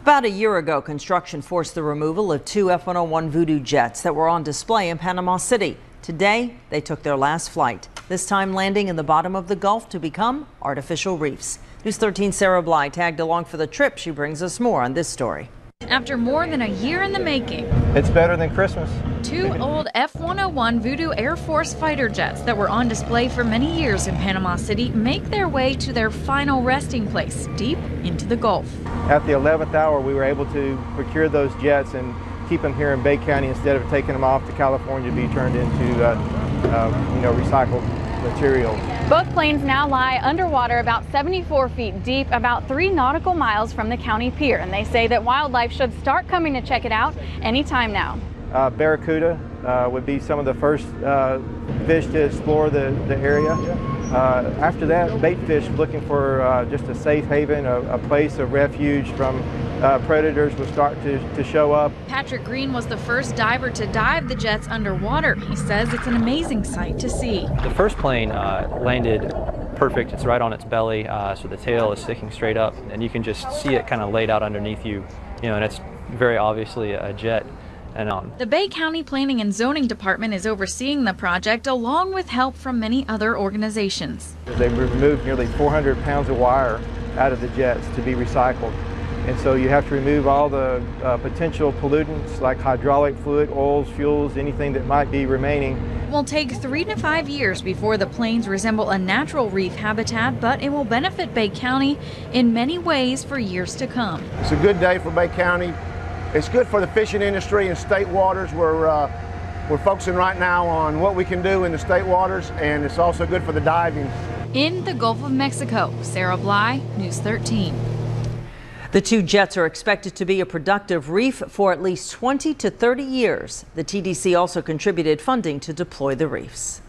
About a year ago, construction forced the removal of two F-101 Vodoo jets that were on display in Panama City. Today, they took their last flight, this time landing in the bottom of the Gulf to become artificial reefs. News 13's Sarah Bly tagged along for the trip. She brings us more on this story. After more than a year in the making, it's better than Christmas. Two old F-101 Vodoo Air Force fighter jets that were on display for many years in Panama City make their way to their final resting place, deep into the Gulf. At the 11th hour, we were able to procure those jets and keep them here in Bay County instead of taking them off to California to be turned into recycled material. Both planes now lie underwater about 74 feet deep, about 3 nautical miles from the county pier, and they say that wildlife should start coming to check it out anytime now. Barracuda would be some of the first fish to explore the area. After that, bait fish looking for just a safe haven, a place of refuge from predators will start to show up. Patrick Green was the first diver to dive the jets underwater. He says it's an amazing sight to see. The first plane landed perfect. It's right on its belly, so the tail is sticking straight up, and you can just see it kind of laid out underneath you, and it's very obviously a jet. The Bay County Planning and Zoning Department is overseeing the project along with help from many other organizations. They've removed nearly 400 pounds of wire out of the jets to be recycled. And so you have to remove all the potential pollutants like hydraulic fluid, oils, fuels, anything that might be remaining. It will take 3 to 5 years before the planes resemble a natural reef habitat, but it will benefit Bay County in many ways for years to come. It's a good day for Bay County. It's good for the fishing industry in state waters. We're focusing right now on what we can do in the state waters, and it's also good for the diving. In the Gulf of Mexico, Sarah Bly, News 13. The two jets are expected to be a productive reef for at least 20 to 30 years. The TDC also contributed funding to deploy the reefs.